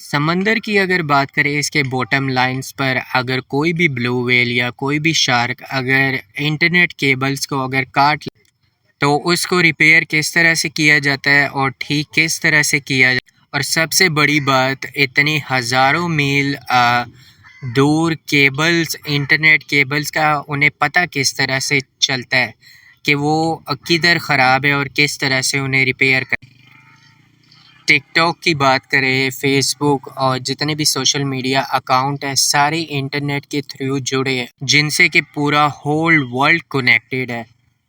समंदर की अगर बात करें इसके बॉटम लाइंस पर, अगर कोई भी ब्लू व्हेल या कोई भी शार्क अगर इंटरनेट केबल्स को अगर काट ले, तो उसको रिपेयर किस तरह से किया जाता है और ठीक किस तरह से किया जाता है। और सबसे बड़ी बात, इतनी हज़ारों मील दूर केबल्स, इंटरनेट केबल्स का उन्हें पता किस तरह से चलता है कि वो किधर ख़राब है और किस तरह से उन्हें रिपेयर कर। टिकटॉक की बात करें, फेसबुक और जितने भी सोशल मीडिया अकाउंट हैं, सारे इंटरनेट के थ्रू जुड़े हैं, जिनसे कि पूरा होल वर्ल्ड कनेक्टेड है।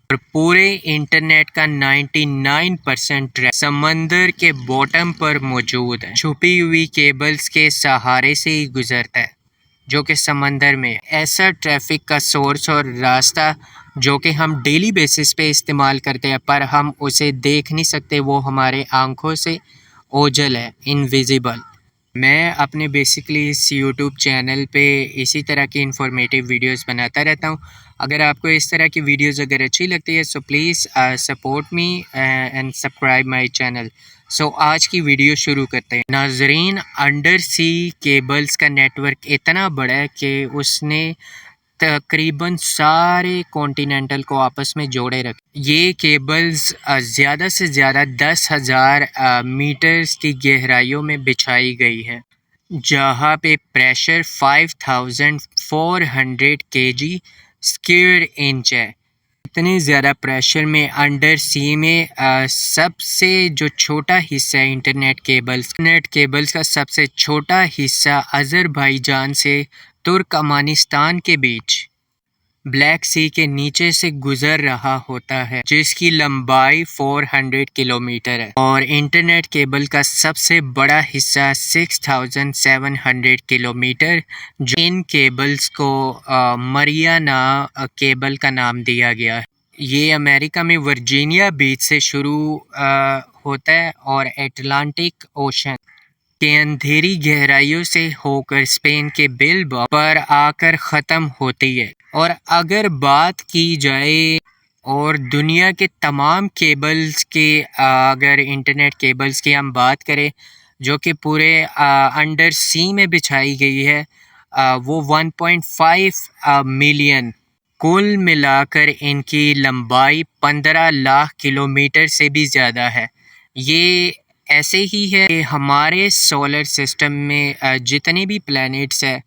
और पूरे इंटरनेट का 99% समंदर के बॉटम पर मौजूद है। छुपी हुई केबल्स के सहारे से ही गुजरता है, जो कि समंदर में ऐसा ट्रैफिक का सोर्स और रास्ता जो कि हम डेली बेसिस पे इस्तेमाल करते हैं, पर हम उसे देख नहीं सकते, वो हमारे आंखों से ओझल है, इनविजिबल। मैं अपने बेसिकली इस यूट्यूब चैनल पे इसी तरह की इंफॉर्मेटिव वीडियोस बनाता रहता हूँ। अगर आपको इस तरह की वीडियोस अगर अच्छी लगती है, so please support me and subscribe my channel. So आज की वीडियो शुरू करते हैं। नाजरीन, अंडर सी केबल्स का नेटवर्क इतना बड़ा है कि उसने तकरीबन सारे कॉन्टिनेंटल को आपस में जोड़े रखे। ये केबल्स ज़्यादा से ज़्यादा 10,000 मीटर्स की गहराइयों में बिछाई गई है, जहाँ पे प्रेशर 5,400 केजी स्क्वायर इंच है। इतने ज़्यादा प्रेशर में अंडर सी में सबसे जो छोटा हिस्सा है इंटरनेट केबल्स का सबसे छोटा हिस्सा अज़रबैजान से तुर्कमानिस्तान के बीच ब्लैक सी के नीचे से गुजर रहा होता है, जिसकी लंबाई 400 किलोमीटर है। और इंटरनेट केबल का सबसे बड़ा हिस्सा 6,700 किलोमीटर, जो इन केबल्स को मरियाना केबल का नाम दिया गया है। ये अमेरिका में वर्जीनिया बीच से शुरू होता है और अटलांटिक ओशन के अंधेरी गहराइयों से होकर स्पेन के बिलबाओ पर आकर ख़त्म होती है। और अगर बात की जाए और दुनिया के तमाम केबल्स के, अगर इंटरनेट केबल्स की हम बात करें जो कि पूरे अंडर सी में बिछाई गई है, वो 1.5 मिलियन, कुल मिलाकर इनकी लंबाई 15 लाख किलोमीटर से भी ज़्यादा है। ये ऐसे ही है कि हमारे सोलर सिस्टम में जितने भी प्लैनेट्स हैं,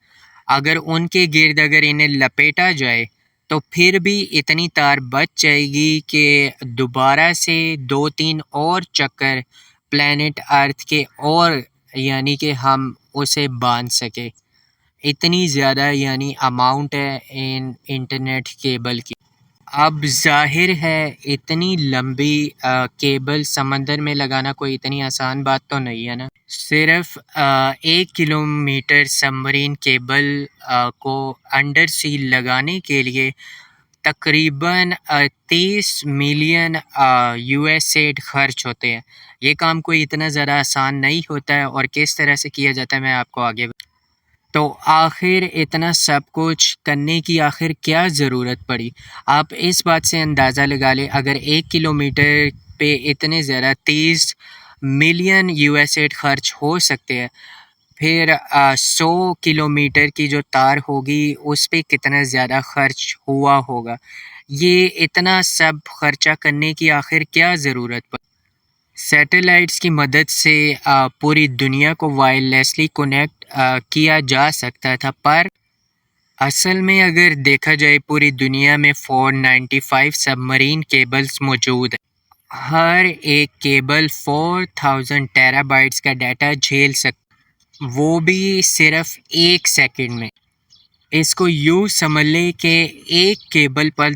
अगर उनके गिर्द अगर इन्हें लपेटा जाए तो फिर भी इतनी तार बच जाएगी कि दोबारा से 2-3 और चक्कर प्लैनेट अर्थ के, और यानी कि हम उसे बांध सके। इतनी ज़्यादा यानी अमाउंट है इन इंटरनेट केबल की। अब ज़ाहिर है इतनी लंबी केबल समंदर में लगाना कोई इतनी आसान बात तो नहीं है ना। सिर्फ 1 किलोमीटर सबमरीन केबल को अंडर सी लगाने के लिए तकरीबन 30 मिलियन यूएस खर्च होते हैं। ये काम कोई इतना ज़्यादा आसान नहीं होता है, और किस तरह से किया जाता है मैं आपको आगे। तो आखिर इतना सब कुछ करने की आखिर क्या ज़रूरत पड़ी? आप इस बात से अंदाज़ा लगा लें, अगर 1 किलोमीटर पे इतने ज़्यादा 30 मिलियन यूएस खर्च हो सकते हैं, फिर 100 किलोमीटर की जो तार होगी उस पे कितना ज़्यादा खर्च हुआ होगा। ये इतना सब खर्चा करने की आखिर क्या ज़रूरत पड़ी? सैटेलाइट्स की मदद से पूरी दुनिया को वायरलेसली कनेक्ट किया जा सकता था, पर असल में अगर देखा जाए पूरी दुनिया में 495 सबमरीन केबल्स मौजूद हैं। हर एक केबल 4000 टेराबाइट्स का डाटा झेल सकता, वो भी सिर्फ 1 सेकंड में। इसको यूँ समझ लें कि एक केबल पर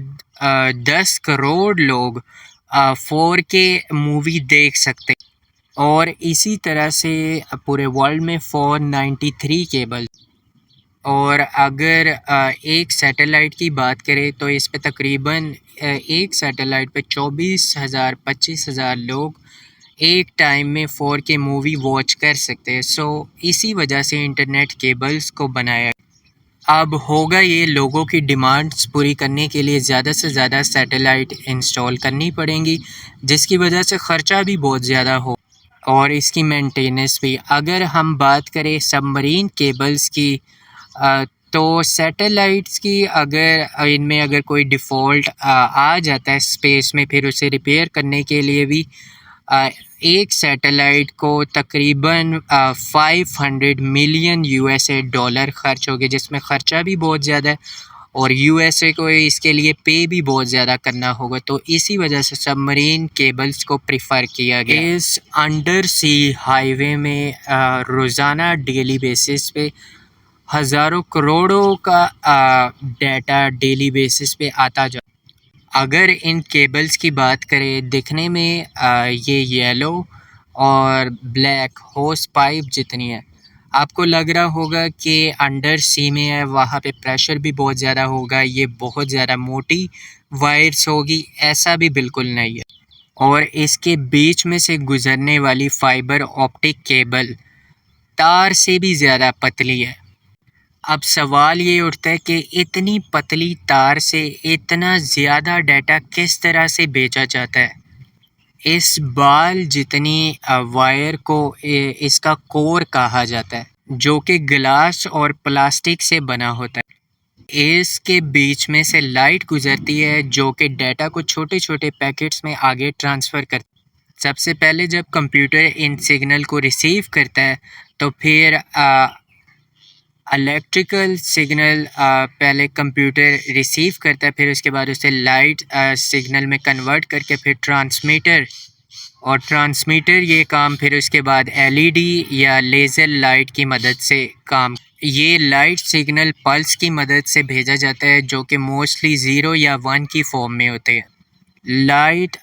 10 करोड़ लोग 4K मूवी देख सकते हैं। और इसी तरह से पूरे वर्ल्ड में 493 केबल। और अगर एक सैटेलाइट की बात करें तो इस पे तकरीबन एक सैटेलाइट पे 24,000 25,000 लोग एक टाइम में 4K मूवी वॉच कर सकते हैं। सो इसी वजह से इंटरनेट केबल्स को बनाया। अब होगा ये, लोगों की डिमांड्स पूरी करने के लिए ज़्यादा से ज़्यादा सैटेलाइट इंस्टॉल करनी पड़ेंगी, जिसकी वजह से ख़र्चा भी बहुत ज़्यादा हो। और इसकी मेंटेनेंस भी। अगर हम बात करें सबमरीन केबल्स की तो सैटेलाइट्स की अगर इनमें अगर कोई डिफ़ॉल्ट आ जाता है स्पेस में, फिर उसे रिपेयर करने के लिए भी एक सैटेलाइट को तकरीबन 500 मिलियन यूएसए डॉलर खर्च हो गए, जिसमें ख़र्चा भी बहुत ज़्यादा है और यूएसए को इसके लिए पे भी बहुत ज़्यादा करना होगा। तो इसी वजह से सबमरीन केबल्स को प्रिफ़र किया गया। इस अंडर सी हाईवे में रोज़ाना डेली बेसिस पे हज़ारों करोड़ों का डाटा डेली बेसिस पे आता जा। अगर इन केबल्स की बात करें, दिखने में ये येलो और ब्लैक होस पाइप जितनी है। आपको लग रहा होगा कि अंडर सी में है, वहाँ पे प्रेशर भी बहुत ज़्यादा होगा, ये बहुत ज़्यादा मोटी वायर्स होगी, ऐसा भी बिल्कुल नहीं है। और इसके बीच में से गुज़रने वाली फाइबर ऑप्टिक केबल तार से भी ज़्यादा पतली है। अब सवाल ये उठता है कि इतनी पतली तार से इतना ज़्यादा डाटा किस तरह से भेजा जाता है। इस बाल जितनी वायर को इसका कोर कहा जाता है, जो कि ग्लास और प्लास्टिक से बना होता है। इसके बीच में से लाइट गुजरती है जो कि डाटा को छोटे छोटे पैकेट्स में आगे ट्रांसफ़र करती है। सबसे पहले जब कंप्यूटर इन सिग्नल को रिसीव करता है तो फिर इलेक्ट्रिकल सिग्नल पहले कंप्यूटर रिसीव करता है, फिर उसके बाद उसे लाइट सिग्नल में कन्वर्ट करके फिर ट्रांसमीटर ये काम फिर उसके बाद एलईडी या लेज़र लाइट की मदद से काम। ये लाइट सिग्नल पल्स की मदद से भेजा जाता है जो कि मोस्टली 0 या 1 की फॉर्म में होते हैं। लाइट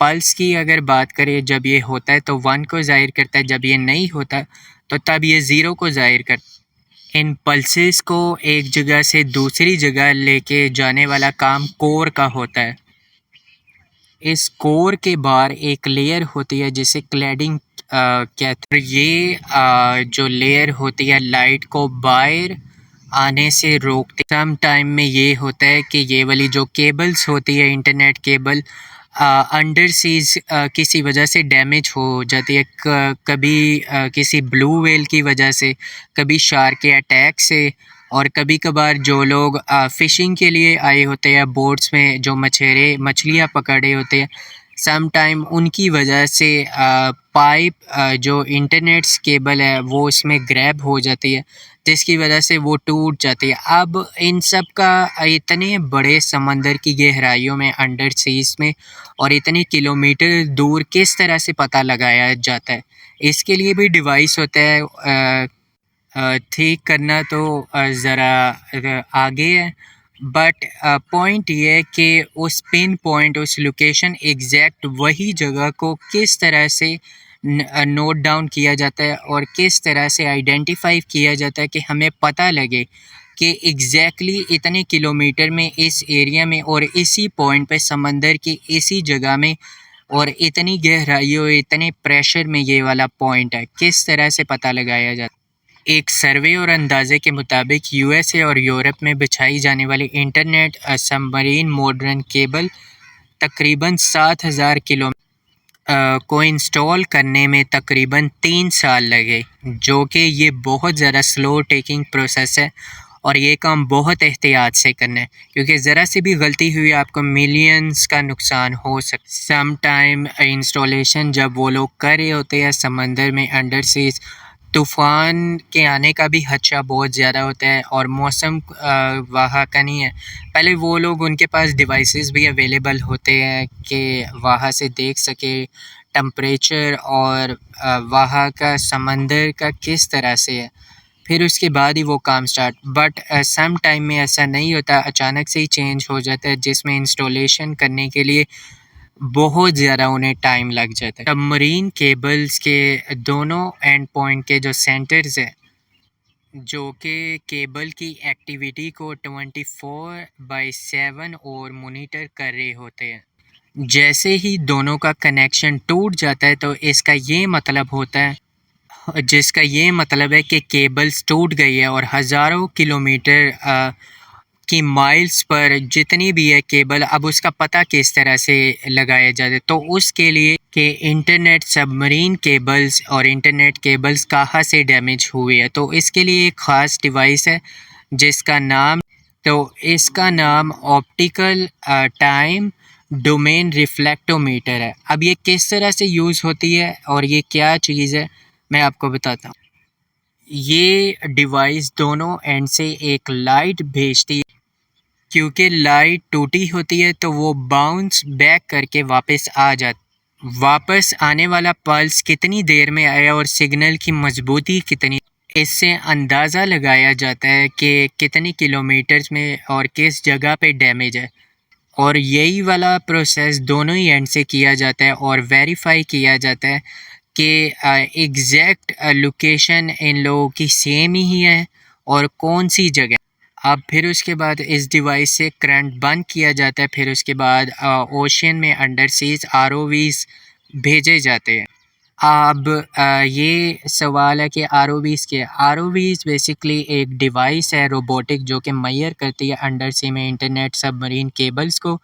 पल्स की अगर बात करें, जब ये होता है तो 1 को ज़ाहिर करता है, जब ये नहीं होता तो तब ये 0 को ज़ाहिर करता है। इन पल्सेस को एक जगह से दूसरी जगह लेके जाने वाला काम कोर का होता है। इस कोर के बाहर एक लेयर होती है जिसे क्लैडिंग कहते हैं। ये जो लेयर होती है लाइट को बाहर आने से रोकते। सम टाइम में ये होता है कि ये वाली जो केबल्स होती है इंटरनेट केबल अंडर सीज किसी वजह से डैमेज हो जाती है, कभी किसी ब्लू व्हेल की वजह से, कभी शार्क के अटैक से, और कभी कभार जो लोग फ़िशिंग के लिए आए होते हैं बोट्स में, जो मछलियाँ पकड़े होते हैं, सम टाइम उनकी वजह से पाइप जो इंटरनेट केबल है वो उसमें ग्रैब हो जाती है, जिसकी वजह से वो टूट जाती है। अब इन सब का इतने बड़े समंदर की गहराइयों में अंडर सीज में और इतने किलोमीटर दूर किस तरह से पता लगाया जाता है, इसके लिए भी डिवाइस होता है। ठीक करना तो ज़रा आगे है, बट पॉइंट ये है कि उस पिन पॉइंट, उस लोकेशन एग्जैक्ट वही जगह को किस तरह से नोट डाउन किया जाता है और किस तरह से आइडेंटिफाई किया जाता है कि हमें पता लगे कि एग्जैक्टली इतने किलोमीटर में इस एरिया में और इसी पॉइंट पे समंदर की इसी जगह में और इतनी गहराइयों, इतने प्रेशर में ये वाला पॉइंट है, किस तरह से पता लगाया जाता है। एक सर्वे और अंदाजे के मुताबिक यूएसए और यूरोप में बिछाई जाने वाली इंटरनेट सबमरीन मॉडर्न केबल तकरीबन 7000 किलो को इंस्टॉल करने में तकरीबन 3 साल लगे, जो कि ये बहुत ज़्यादा स्लो टेकिंग प्रोसेस है और ये काम बहुत एहतियात से करना है, क्योंकि ज़रा सी भी गलती हुई आपको मिलियंस का नुकसान हो सकता। सम टाइम इंस्टॉलेशन जब वो लोग कर रहे होते हैं समंदर में अंडर सीज, तूफ़ान के आने का भी खदशा बहुत ज़्यादा होता है और मौसम वहाँ का नहीं है। पहले वो लोग, उनके पास डिवाइसेस भी अवेलेबल होते हैं कि वहाँ से देख सके टेम्परेचर और वहाँ का समंदर का किस तरह से है, फिर उसके बाद ही वो काम स्टार्ट। बट सम टाइम में ऐसा नहीं होता, अचानक से ही चेंज हो जाता है, जिसमें इंस्टॉलेशन करने के लिए बहुत ज़्यादा उन्हें टाइम लग जाता है। सबमरीन केबल्स के दोनों एंड पॉइंट के जो सेंटर्स हैं, जो कि केबल की एक्टिविटी को 24/7 और मॉनिटर कर रहे होते हैं। जैसे ही दोनों का कनेक्शन टूट जाता है तो इसका ये मतलब होता है, जिसका ये मतलब है कि केबल्स टूट गई है और हज़ारों किलोमीटर की माइल्स पर जितनी भी है केबल, अब उसका पता किस तरह से लगाया जाए, तो उसके लिए कि इंटरनेट सबमरीन केबल्स और इंटरनेट केबल्स कहाँ से डैमेज हुए हैं। तो इसके लिए एक ख़ास डिवाइस है जिसका नाम इसका नाम ऑप्टिकल टाइम डोमेन रिफ्लेक्टोमीटर है। अब ये किस तरह से यूज़ होती है और ये क्या चीज़ है, मैं आपको बताता हूँ। ये डिवाइस दोनों एंड से एक लाइट भेजती है, क्योंकि लाइट टूटी होती है तो वो बाउंस बैक करके वापस आने वाला पल्स कितनी देर में आया और सिग्नल की मजबूती कितनी, इससे अंदाज़ा लगाया जाता है कि कितनी किलोमीटर्स में और किस जगह पे डैमेज है। और यही वाला प्रोसेस दोनों ही एंड से किया जाता है और वेरीफाई किया जाता है कि एग्जैक्ट लोकेशन इन लोगों की सेम ही है और कौन सी जगह। अब फिर उसके बाद इस डिवाइस से करंट बंद किया जाता है। फिर उसके बाद ओशन में अंडर सीज आरओवीज भेजे जाते हैं। अब ये सवाल है कि आरओवीज के आरओवीज बेसिकली एक डिवाइस है रोबोटिक जो कि मेजर करती है अंडर सी में इंटरनेट सबमरीन केबल्स को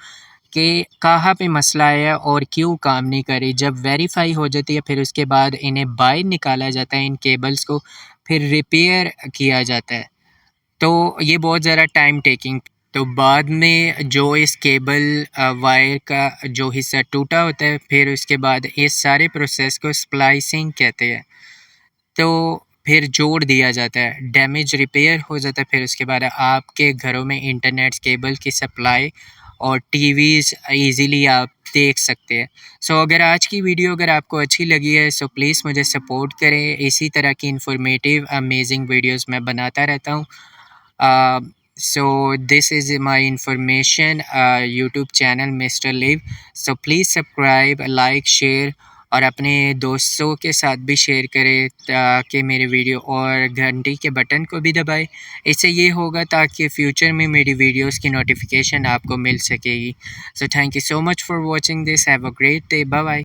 कि कहाँ पे मसला है और क्यों काम नहीं कर रही। जब वेरीफाई हो जाती है फिर उसके बाद इन्हें बाहर निकाला जाता है, इन केबल्स को फिर रिपेयर किया जाता है। तो ये बहुत ज़्यादा टाइम टेकिंग। तो बाद में जो इस केबल वायर का जो हिस्सा टूटा होता है फिर उसके बाद इस सारे प्रोसेस को स्प्लाइसिंग कहते हैं। तो फिर जोड़ दिया जाता है, डैमेज रिपेयर हो जाता है। फिर उसके बाद आपके घरों में इंटरनेट केबल की सप्लाई और टीवीज़ इजीली आप देख सकते हैं। सो अगर आज की वीडियो अगर आपको अच्छी लगी है सो प्लीज़ मुझे सपोर्ट करें। इसी तरह की इंफॉर्मेटिव अमेजिंग वीडियोस मैं बनाता रहता हूँ। So this is my information YouTube channel Mr. Live. So please subscribe, like, share और अपने दोस्तों के साथ भी शेयर करें ताकि मेरे वीडियो और घंटी के बटन को भी दबाएं। इससे ये होगा ताकि फ्यूचर में मेरी वीडियोस की नोटिफिकेशन आपको मिल सकेगी। So thank you so much for watching this. Have a great day. Bye bye.